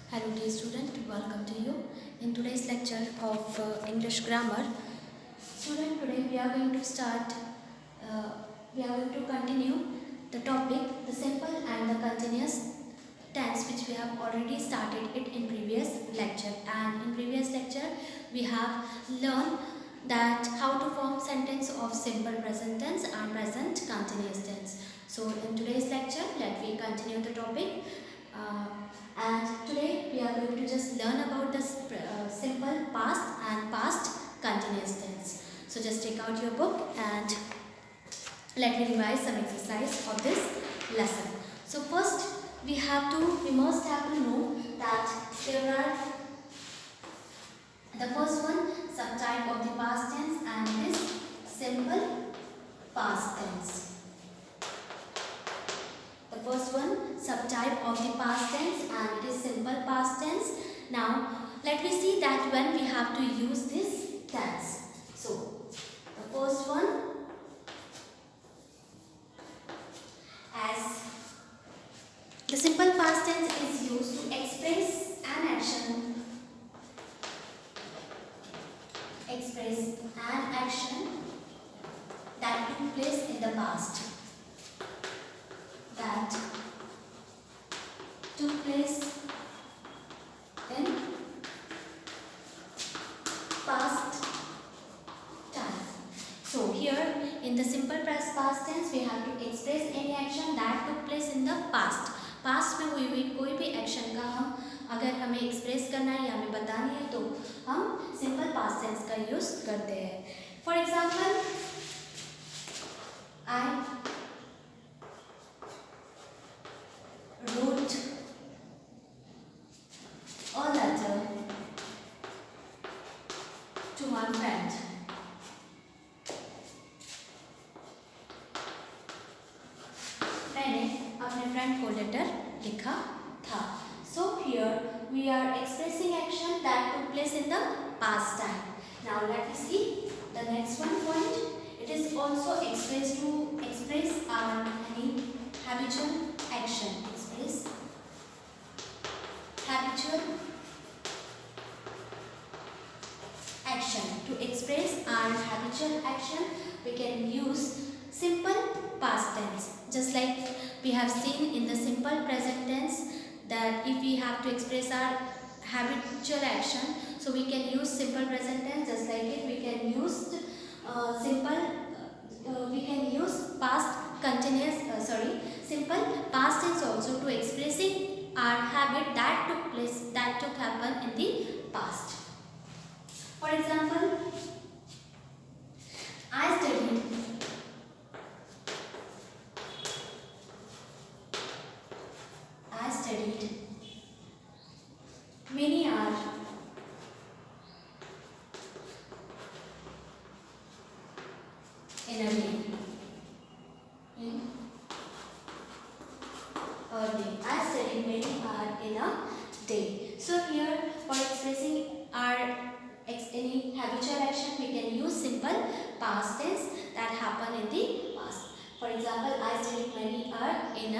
Hello dear student, welcome to you in today's lecture of English grammar. Student, today we are going to continue the topic, the simple and the continuous tense, which we have already started it in previous lecture. And in previous lecture, we have learned that how to form sentence of simple present tense and present continuous tense. So in today's lecture, let me continue the topic. And today we are going to just learn about the simple past and past continuous tense. So just take out your book and let me revise some exercise of this lesson. So first we must have to know that there are the first one subtype of the past tense and it is simple past tense. The first one subtype of the past tense and it is simple past tense. Now let me see that when we have to use this tense. So the first one, as the simple past tense is used to express an action that took place in the past. That took place in past time. So here in the simple past tense we have to express any action that took place in the past. Past में हुई हुई कोई भी action का हम अगर हमें express करना है या हमें बतानी है तो हम सिंपल पास्ट टेंस का यूज करते हैं. For example, I wrote a letter to my friend. मैंने अपने फ्रेंड को लेटर लिखा था. So here we are expressing action that took place in the past time. Now let me see the next one point. It is also expressed to express our any habitual action. Habitual action. To express our habitual action, we can use simple past tense. Just like we have seen in the simple present tense that if we have to express our habitual action, so we can use simple present tense. Just like it, we can use simple past tense also to expressing our habit that took happen in the past. For example, I studied many hours in a day. I studied many hours in a day. So here for expressing our any habitual action we can use simple past tense that happen in the past. For example, I studied many hours in a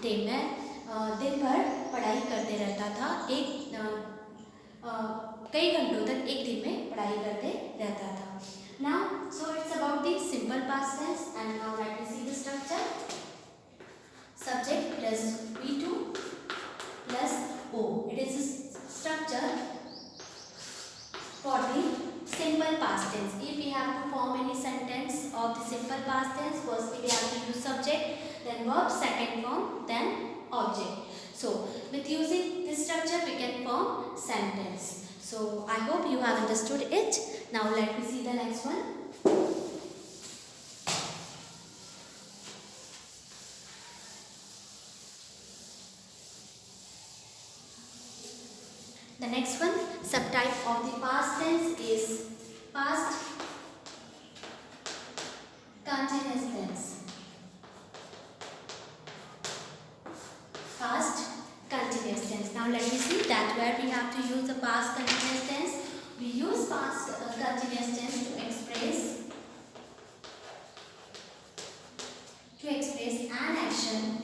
day. मैं दिन भर पढ़ाई करते रहता था. कई घंटों तक एक दिन में पढ़ाई करते रहता था. Now, so it's about the simple past tense and now let me see the structure. Subject plus V2 plus O. It is a structure for the simple past tense. If we have to form any sentence of the simple past tense, firstly we have to use subject, then verb, second form, then object. So with using this structure we can form sentence. So I hope you have understood it. Now let me see the next one. The next one, subtype of the past tense is past continuous tense. Past continuous tense. Now let me see that where we have to use the past continuous tense. We use past continuous tense to express an action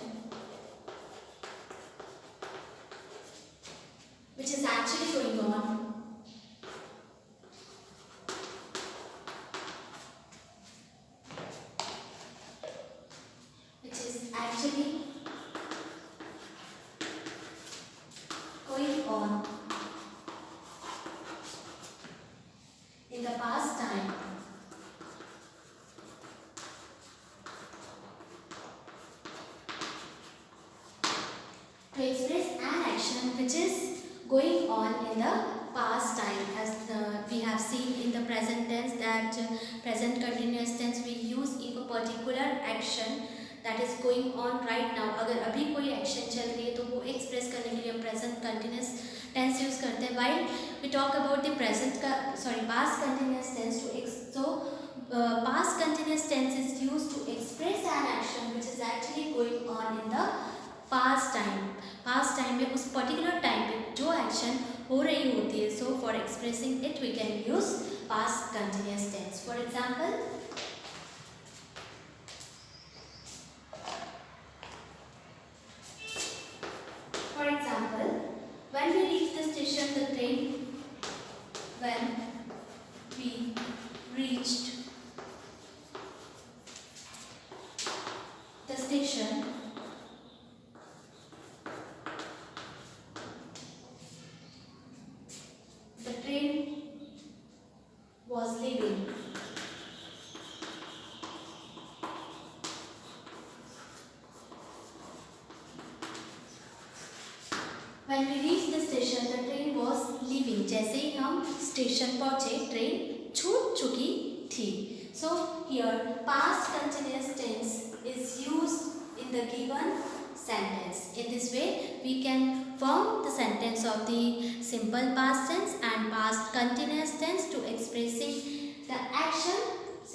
actually going on in the past time. To express an action which is going on in the past time, as we have seen in the present tense that present continuous tense we use if a particular action that is going on right now, अगर अभी कोई action चल रही है तो वो express करने के लिए हम present continuous tense use करते हैं. While we talk about the past continuous tense past continuous tense is used to express an action which is actually going on in the past time में उस particular time पे जो action हो रही होती है. So for expressing it we can use past continuous tense. For example when we reach the station, the train when we reached the station, the train was leaving. When we reached the station, the train was leaving. जैसे ही हम station पहुंचे train छूट चुकी थी. So here past continuous tense is used in the given sentence. In this way we can form the sentence of the simple past tense and past continuous tense to expressing the action.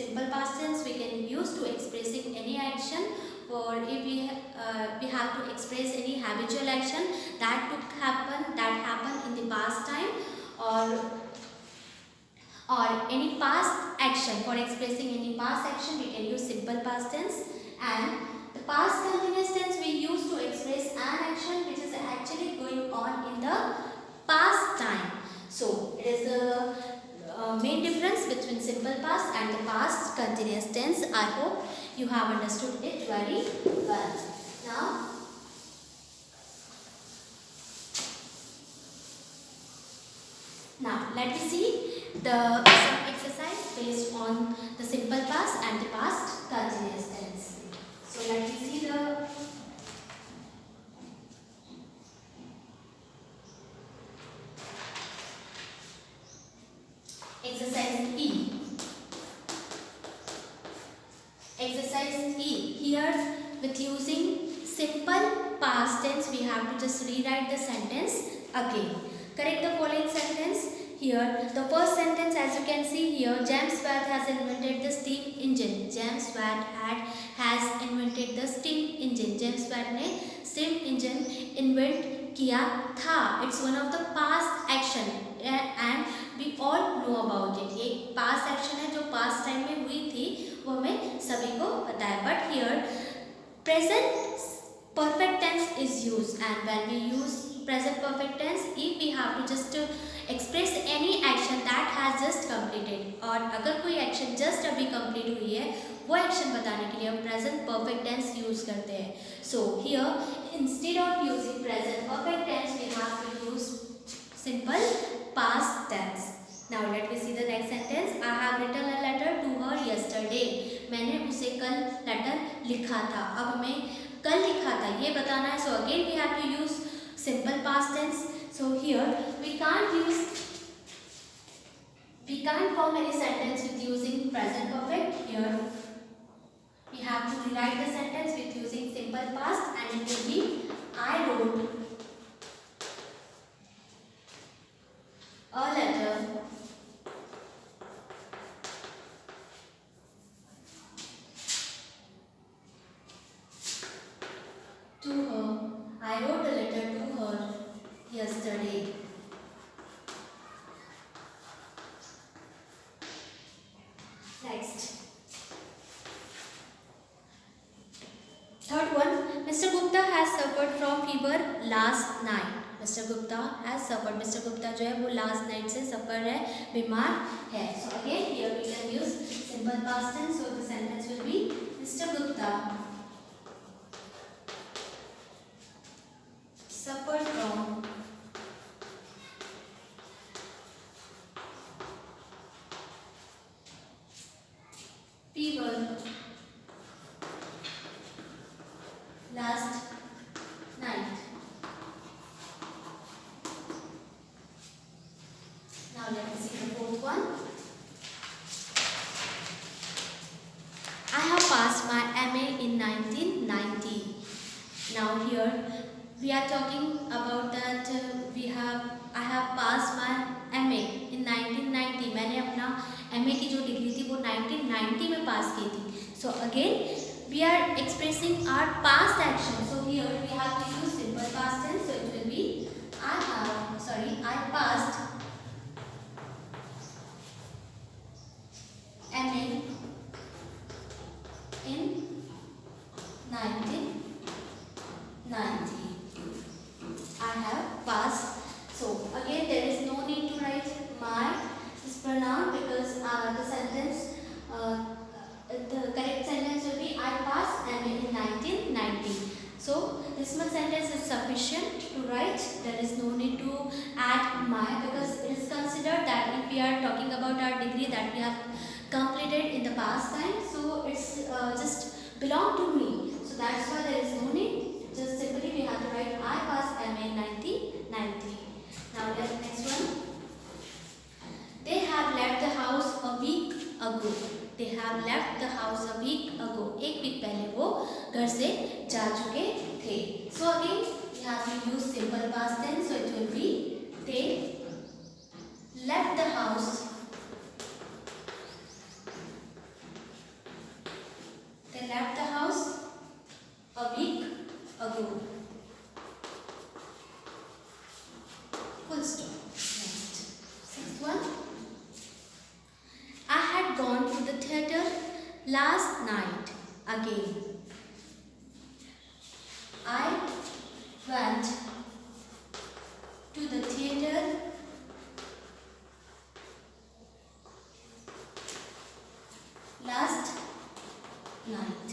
Simple past tense we can use to expressing any action, or if we have to express any habitual action that happened in the past time, or any past action. For expressing any past action we can use simple past tense, and the past continuous tense we use to express an action which is actually going on in the past time. So it is the main difference between simple past and the past continuous tense. I hope you have understood it very well. Now let me see some exercise based on the simple past and the past continuous tense. So let me see the exercise E. Exercise E. Here with using simple past tense we have to just rewrite the sentence again. Correct the following sentence. Here the first sentence, as you can see here, James Watt has invented the steam engine. James Watt has invented the steam engine. James Watt ने steam engine invent किया था. It's one of the past action and we all know about it. ये past action है जो past time में हुई थी, वो हमें सभी को पता है. But here present perfect tense is used, and when we use present perfect tense, if we have to just express any action that has just completed, और अगर कोई action just अभी complete हुई है वो action बताने के लिए हम present perfect tense use करते हैं. So here instead of using present perfect tense we have to use simple past tense. Now let me see the next sentence. I have written a letter to her yesterday. मैंने उसे कल letter लिखा था. अब हमें कल लिखा था ये बताना है. So again we have to use simple past tense. So here we can't form any sentence with using present perfect. Here we have to rewrite the sentence with using simple past, and it will be I wrote a letter to her. I wrote a letter to her yesterday. Next. Third one, Mr. Gupta has suffered from fever last night. Mr. Gupta has suffered. Mr. Gupta जो है वो last night से suffer है, बीमार है. So again here we can use simple past tense. So the sentence will be Mr. Gupta last night. Now let me see the fourth one. I have passed my MA in 1990. Now here we are talking about that I have passed my MA in 1990. मैंने अपना MA की जो degree थी वो 1990 में पास की थी. So again we are expressing our past action. So here we have to use simple past tense. So it will be I passed MA in 1990. I have passed. So again there is no need to write my this pronoun because the sentence the correct sentence will be I passed MA in 1990. So this much sentence is sufficient to write. There is no need to add my because it is considered that if we are talking about our degree that we have completed in the past time, so it's just belong to me. So that's why there is no need. Just simply we have to write I passed MA in 1990. Now next one. They have left the house a week ago. They have left the house a week ago. एक week पहले वो घर से जा चुके थे. So again we have to use simple past tense. So it will be they left the house. They left the house a week ago. Full stop. Next. Sixth one. I had gone to the theatre last night again. I went to the theatre last night.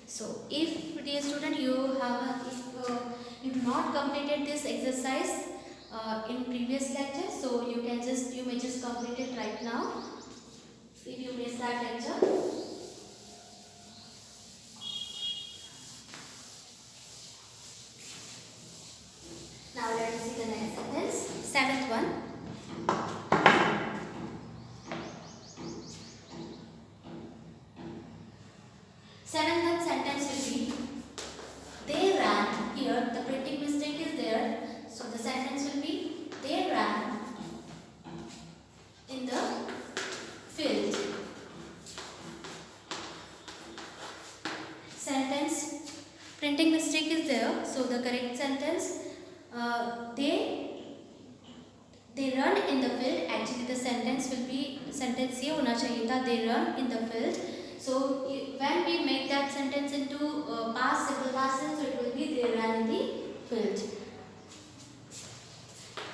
So if dear student you do not completed this exercise in previous lecture, so you may just complete it right now if you missed that lecture. Now let us see the next sentence. Seventh one. Seventh sentence will be they ran. Here the printing mistake is there. So the sentence will be they ran in the field. Sentence printing mistake is there. So the correct sentence they run in the field. Actually the sentence will be sentence ये होना चाहिए था they run in the field. So when we make that sentence into past simple past tense, so it will be they ran in the field.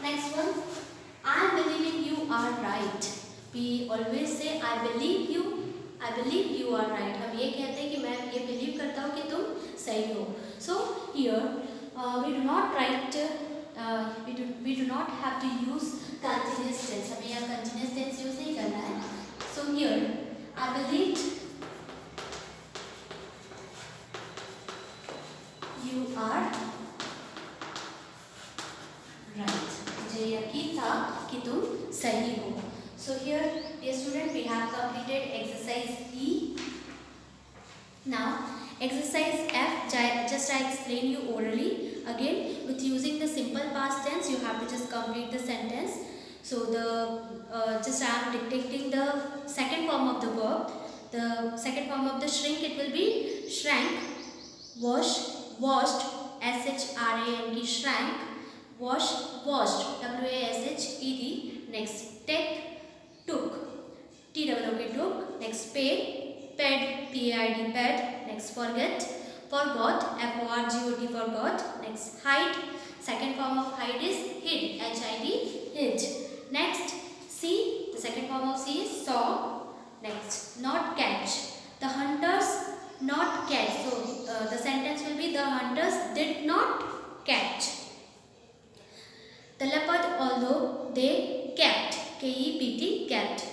Next one, I am believing you are right. We always say I believe you are right. हम ये कहते हैं कि मैं ये believe करता हूँ कि तुम सही हो. So here we do not write we do not have to use continuous tense. हमें यहाँ continuous tense use नहीं करना है. So here I believed you are right. मुझे यकीन था कि तुम सही हो. So here, dear student, we have completed exercise E. Now, exercise F. Just I explain you orally. Again, with using the simple past tense, you have to just complete the sentence. So just I am dictating the second form of the verb. The second form of the shrink, it will be shrank, wash, washed, S-H-R-A-N-K, shrank, wash, washed, W-A-S-H-E-D. Next, take, took, T-O-O-K, took. Next, pay, paid, P-A-I-D, paid. Next, forget, forgot, F-O-R-G-O-T, forgot. Next, hide, second form of hide is hid, H-I-D, hid. Next, see, the second form of see is saw. Next, not catch, the hunters not catch. So the sentence will be the hunters did not catch the leopard, although they kept, K-E-P-T, kept.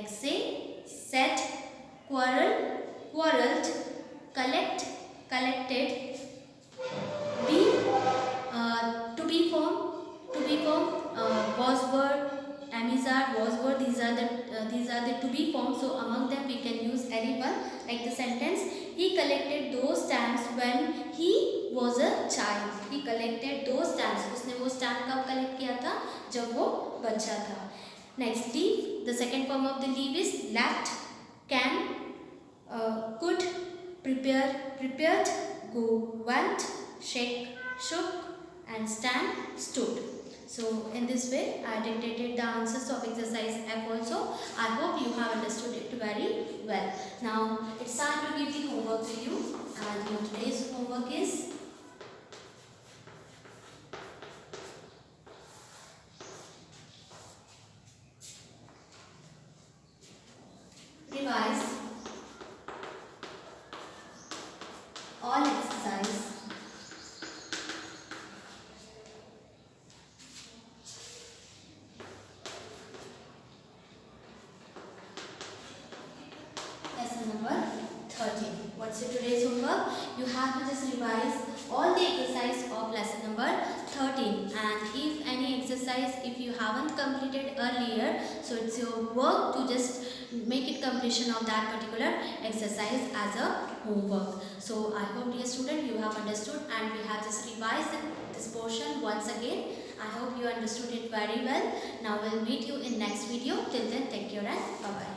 like say, said, quarrel, quarreled, collect, collected, be, to be form, was word, amizar, was word. These are the to be forms. So among them we can use any one. Like the sentence, he collected those stamps when he was a child. He collected those stamps. उसने वो stamp कब collect किया था? जब वो बच्चा था. Next, leave. The second form of the leave is left, can, could, prepare, prepared, go, went, shake, shook, and stand, stood. So in this way I dictated the answers of exercise F also. I hope you have understood it very well. Now it's time to give the homework to you, and your today's homework is revise all exercise lesson number 13. What's your today's homework? You have to just revise all the exercise of lesson number 13, and if any exercise if you haven't completed earlier, so it's your work to just make it completion of that particular exercise as a homework. So I hope, dear student, you have understood, and we have just revised this portion once again. I hope you understood it very well. Now we'll meet you in next video. Till then, take care and bye bye.